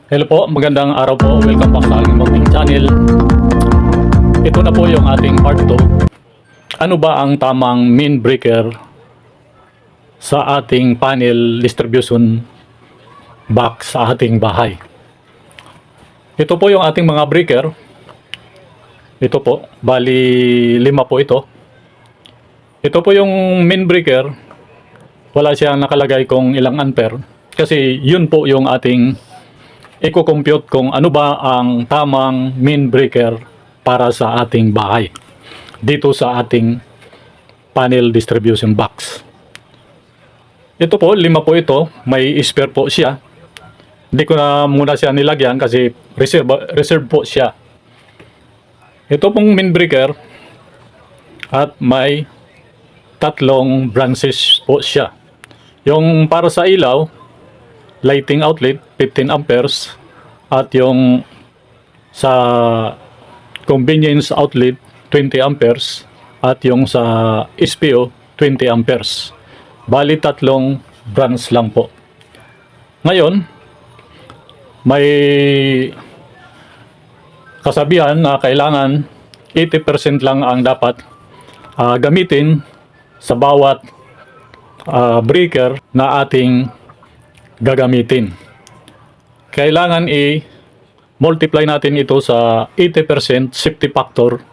Hello po, magandang araw po. Welcome back sa aking munting channel. Ito na po yung ating part 2. Ano ba ang tamang main breaker sa ating panel distribution box sa ating bahay? Ito po yung ating mga breaker. Ito po, bali 5 po ito. Ito po yung main breaker. Wala siyang nakalagay kung ilang ampere. Kasi yun po yung ating i-compute kung ano ba ang tamang main breaker para sa ating bahay dito sa ating panel distribution box. Ito po, 5 po ito, may spare po siya. Hindi ko na muna siya nilagyan kasi reserve po siya. Ito pong main breaker at may 3 branches po siya. Yung para sa ilaw, lighting outlet 15 amperes at yung sa convenience outlet 20 amperes at yung sa SPO 20 amperes. Bali 3 branch lang po. Ngayon, may kasabihan na kailangan 80% lang ang dapat gamitin sa bawat breaker na ating gagamitin. Kailangan i-multiply natin ito sa 80% safety factor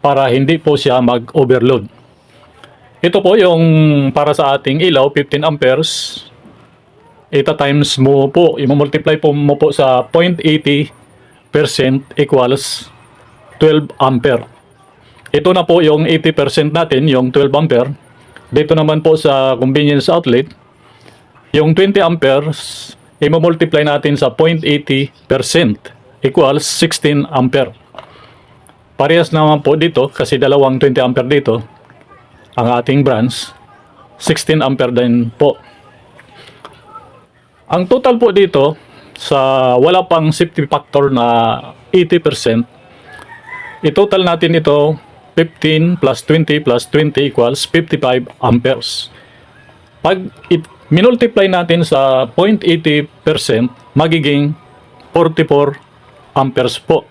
para hindi po siya mag-overload. Ito po yung para sa ating ilaw 15 amperes. Ita times mo po, i-multiply po mo po sa 0.80% equals 12 ampere. Ito na po yung 80% natin, yung 12 ampere. Dito naman po sa convenience outlet, yung 20 amperes, i-multiply natin sa 0.80% equals 16 ampere. Parehas naman po dito kasi dalawang 20 ampere dito ang ating branch, 16 ampere din po. Ang total po dito sa wala pang safety factor na 80%, i-total natin ito 15 plus 20 plus 20 equals 55 amperes. Pag minultiply natin sa 0.80%, magiging 44 amperes po.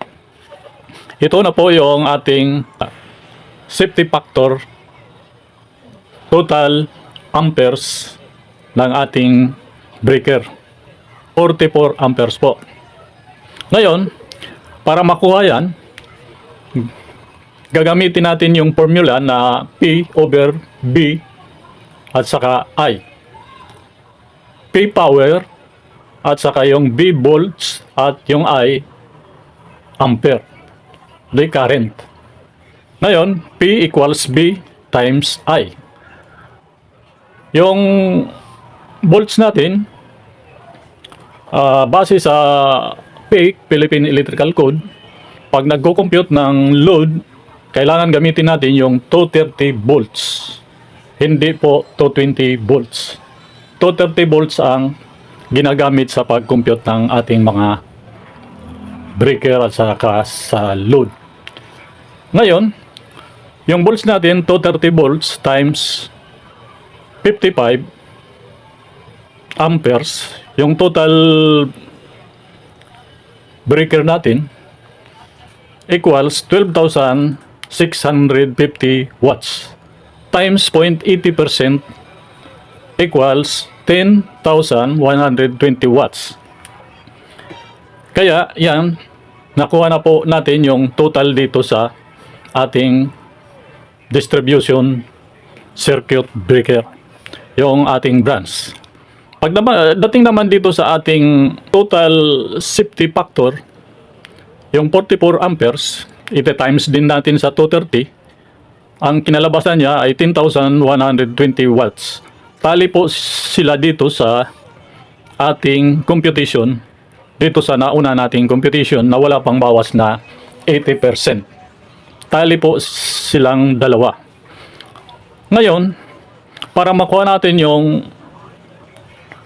Ito na po yung ating safety factor total amperes ng ating breaker. 44 amperes po. Ngayon, para makuha yan, gagamitin natin yung formula na P over B at saka I. P power at saka yung B volts at yung I ampere. The current. Ngayon, P equals B times I. Yung volts natin, base sa PEC, Philippine Electrical Code, pag nagko-compute ng load, kailangan gamitin natin yung 230 volts. Hindi po 220 volts. 230 volts ang ginagamit sa pag-compute ng ating mga breaker at saka sa load. Ngayon, yung volts natin, 230 volts times 55 amperes, yung total breaker natin equals 12,650 watts times 0.80% equals 10,120 watts. Kaya yan, nakuha na po natin yung total dito sa ating distribution circuit breaker, yung ating branch. Dating naman dito sa ating total safety factor, yung 44 amperes, ite times din natin sa 230, ang kinalabasan niya ay 10,120 watts. Tali po sila dito sa ating computation, dito sa nauna nating computation na wala pang bawas na 80%. Tali po silang dalawa. Ngayon, para makuha natin yung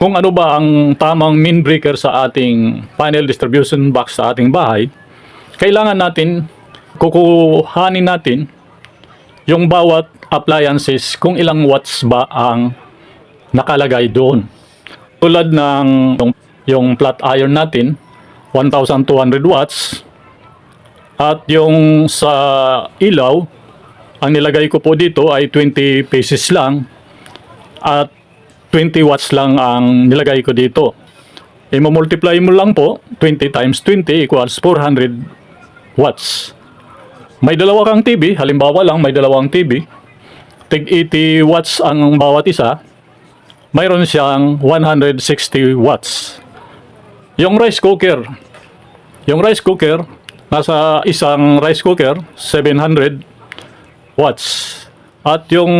kung ano ba ang tamang main breaker sa ating panel distribution box sa ating bahay, kailangan natin kukuhanin natin yung bawat appliances kung ilang watts ba ang nakalagay doon. Tulad ng yung flat iron natin, 1,200 watts. At yung sa ilaw, ang nilagay ko po dito ay 20 pieces lang at 20 watts lang ang nilagay ko dito. I-multiply mo lang po, 20 times 20 equals 400 watts. May dalawa kang TV, halimbawa lang may dalawang TV, tig 80 watts ang bawat isa, mayroon siyang 160 watts. Yung rice cooker, nasa isang rice cooker, 700 watts. At yung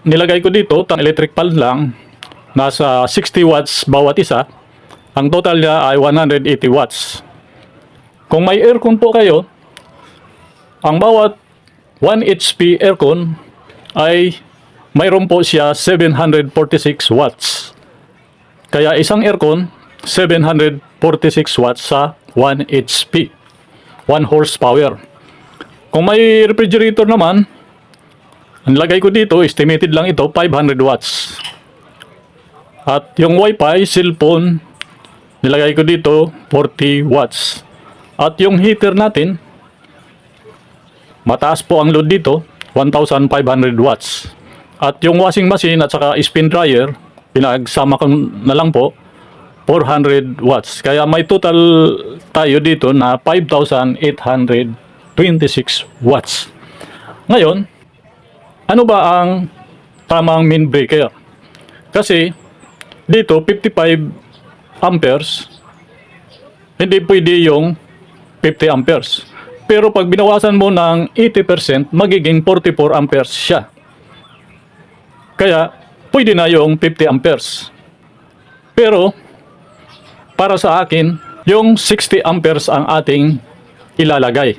nilagay ko dito, electric pan lang, nasa 60 watts bawat isa. Ang total niya ay 180 watts. Kung may aircon po kayo, ang bawat 1 HP aircon ay mayroon po siya 746 watts. Kaya isang aircon, 746 watts sa 1 HP. 1 horsepower. Kung may refrigerator naman, ang lagay ko dito, estimated lang ito, 500 watts. At yung wifi, cellphone, nilagay ko dito, 40 watts. At yung heater natin, mataas po ang load dito, 1,500 watts. At yung washing machine at saka spin dryer, pinagsama ko na lang po, 400 watts. Kaya may total tayo dito na 5,826 watts. Ngayon, ano ba ang tamang main breaker? Kasi dito 55 amperes, hindi pwede yung 50 amperes. Pero pag binawasan mo ng 80%, magiging 44 amperes siya. Kaya pwede na yung 50 amperes. Pero para sa akin, yung 60 amperes ang ating ilalagay.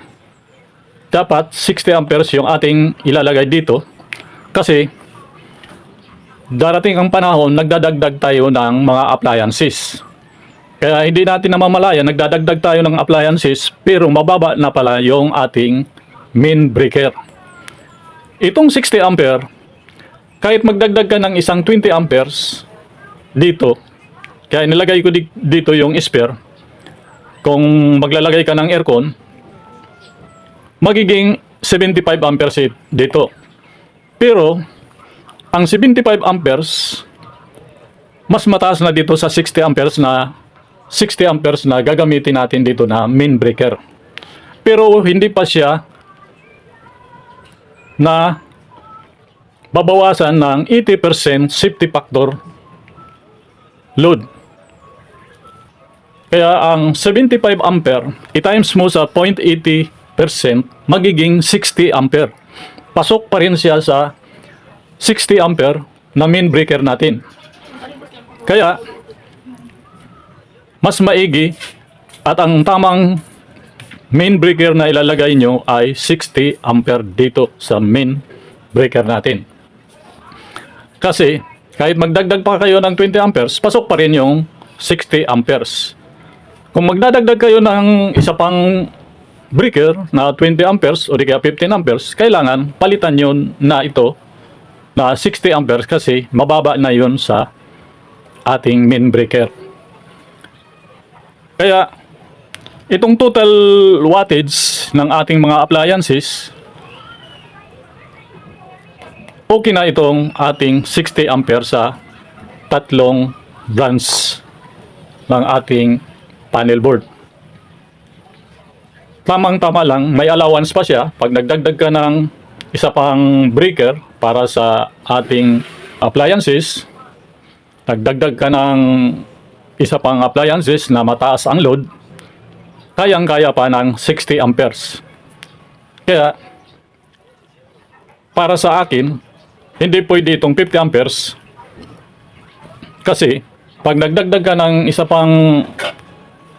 Dapat 60 amperes yung ating ilalagay dito kasi darating ang panahon, nagdadagdag tayo ng mga appliances. Kaya hindi natin namamalayan, nagdadagdag tayo ng appliances pero mababa na pala yung ating main breaker. Itong 60 ampere, kahit magdagdag ka ng isang 20 amperes dito, kaya nilagay ko dito yung spare. Kung maglalagay ka ng aircon, magiging 75 amperes dito. Pero, ang 75 amperes, mas mataas na dito sa 60 amperes na gagamitin natin dito na main breaker. Pero, hindi pa siya na babawasan ng 80% safety factor load. Kaya ang 75 ampere, i-times mo sa 0.80%, magiging 60 ampere. Pasok pa rin siya sa 60 ampere na main breaker natin. Kaya, mas maigi at ang tamang main breaker na ilalagay nyo ay 60 ampere dito sa main breaker natin. Kasi, kahit magdagdag pa kayo ng 20 amperes, pasok pa rin yung 60 amperes. Kung magdadagdag kayo ng isa pang breaker na 20 amperes o di kaya 15 amperes, kailangan palitan yun na ito na 60 amperes kasi mababa na yun sa ating main breaker. Kaya itong total wattage ng ating mga appliances, okay na itong ating 60 amperes sa tatlong branch ng ating panel board. Tamang-tama lang, may allowance pa siya pag nagdagdag ka ng isa pang breaker para sa ating appliances, nagdagdag ka ng isa pang appliances na mataas ang load, kayang-kaya pa ng 60 amperes. Kaya, para sa akin, hindi pwede itong 50 amperes kasi pag nagdagdag ka ng isa pang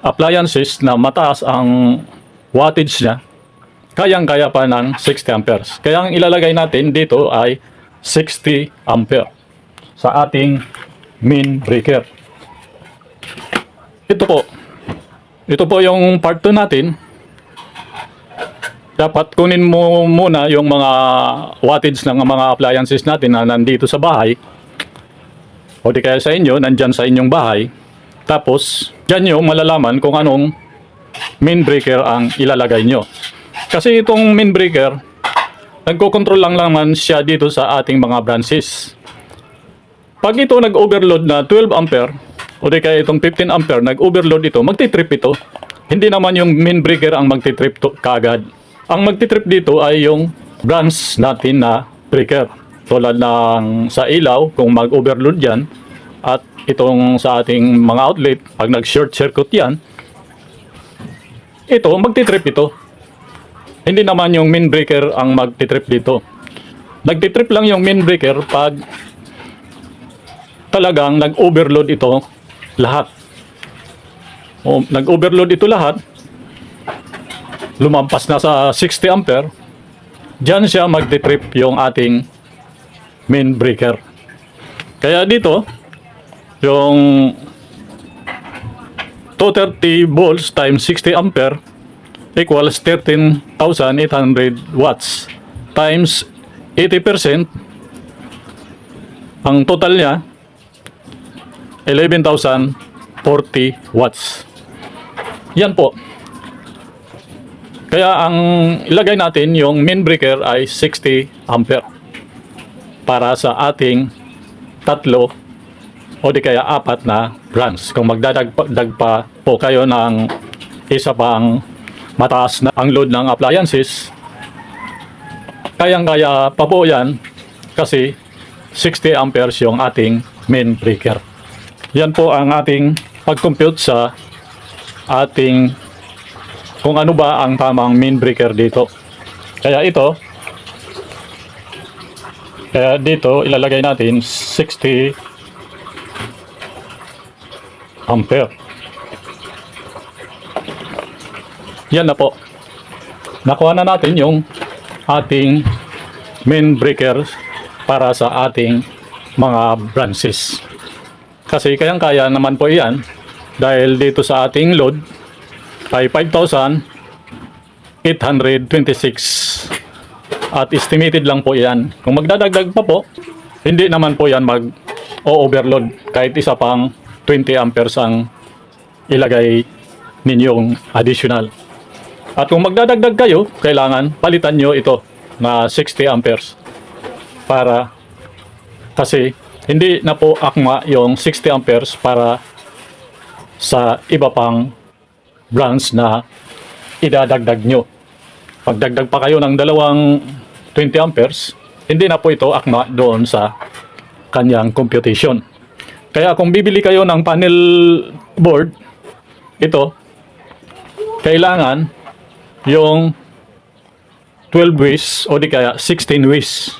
appliances na mataas ang wattage niya, kayang-kaya pa ng 60 amperes. Kaya ang ilalagay natin dito ay 60 ampere sa ating main breaker. Ito po yung part 2 natin. Dapat kunin mo muna yung mga wattage ng mga appliances natin na nandito sa bahay o di kaya sa inyo, nandyan sa inyong bahay. Tapos, dyan nyo malalaman kung anong main breaker ang ilalagay nyo. Kasi itong main breaker, nagko-control lang naman siya dito sa ating mga branches. Pag ito nag-overload na 12 ampere, o di kaya itong 15 ampere, nag-overload ito, magti-trip ito. Hindi naman yung main breaker ang magti-trip kaagad. Ang magti-trip dito ay yung branch natin na breaker. Tulad ng sa ilaw, kung mag-overload yan, at itong sa ating mga outlet, pag nag-short circuit yan, ito, magti-trip ito. Hindi naman yung main breaker ang magti-trip dito. Nagti-trip lang yung main breaker pag talagang nag-overload ito lahat. O, nag-overload ito lahat, lumampas na sa 60 ampere, dyan siya magti-trip yung ating main breaker. Kaya dito, yung 230 volts times 60 ampere equals 13,800 watts times 80%, ang total niya 11,040 watts. Yan po. Kaya ang ilagay natin yung main breaker ay 60 ampere para sa ating tatlo o di kaya apat na branch. Kung magdadagdag pa po kayo ng isa pang mataas na ang load ng appliances, kayang-kaya pa po yan kasi 60 amperes yung ating main breaker. Yan po ang ating pag-compute sa ating kung ano ba ang tamang main breaker dito. Kaya dito ilalagay natin 60 ampere. Yan na po. Nakuha na natin yung ating main breaker para sa ating mga branches. Kasi kayang-kaya naman po iyan dahil dito sa ating load ay 5,826 at estimated lang po iyan. Kung magdadagdag pa po, hindi naman po yan mag-overload kahit isa pang 20 amperes ang ilagay ninyong additional. At kung magdadagdag kayo, kailangan palitan nyo ito na 60 amperes para kasi hindi na po akma yung 60 amperes para sa iba pang branch na idadagdag nyo. Pagdagdag pa kayo ng dalawang 20 amperes, hindi na po ito akma doon sa kanyang computation. Kaya kung bibili kayo ng panel board, ito, kailangan yung 12 ways o di kaya 16 ways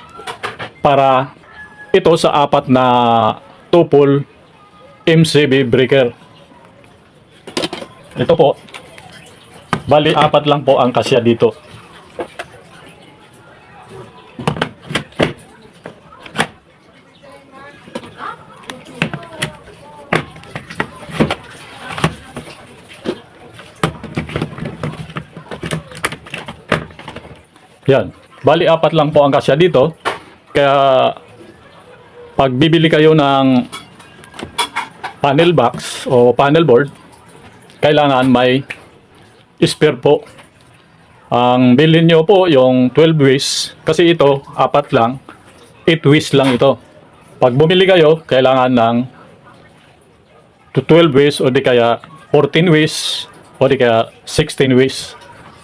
para ito sa apat na tupol MCB breaker. Ito po, bali apat lang po ang kasya dito. Yan. Bali, apat lang po ang kasya dito. Kaya, pag bibili kayo ng panel box o panel board, kailangan may spare po. Ang bilhin nyo po yung 12 ways. Kasi ito, apat lang. 8 ways lang ito. Pag bumili kayo, kailangan ng 12 ways o di kaya 14 ways o di kaya 16 ways.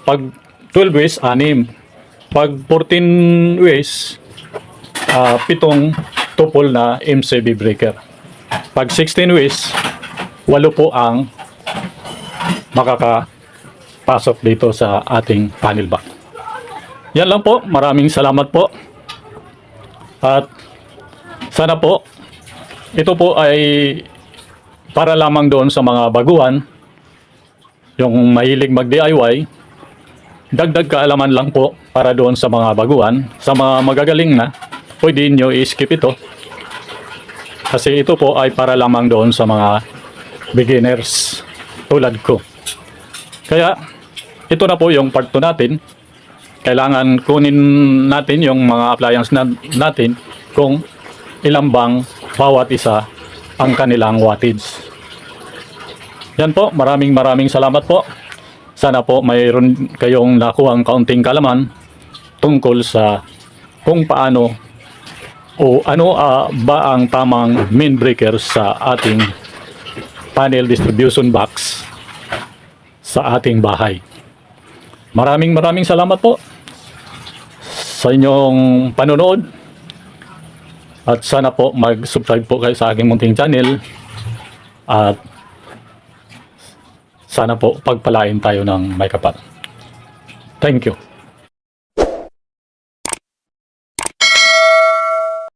Pag 12 ways, 6. Pag 14 ways, 7 tupol na MCB breaker. Pag 16 ways, 8 po ang makakapasok dito sa ating panel box. Yan lang po. Maraming salamat po. At sana po, ito po ay para lamang doon sa mga baguhan, yung mahilig mag-DIY, dagdag kaalaman lang po para doon sa mga baguhan. Sa mga magagaling na, pwede nyo i-skip ito. Kasi ito po ay para lamang doon sa mga beginners tulad ko. Kaya, ito na po yung part 2 natin. Kailangan kunin natin yung mga appliance natin kung ilang bang bawat isa ang kanilang wattage. Yan po, maraming salamat po sana po mayroon kayong nakuhang kaunting kalaman tungkol sa kung paano o ano ba ang tamang main breaker sa ating panel distribution box sa ating bahay. Maraming salamat po sa inyong panonood at sana po mag-subscribe po kayo sa aking munting channel at sana po pagpalain tayo ng may kapal. Thank you.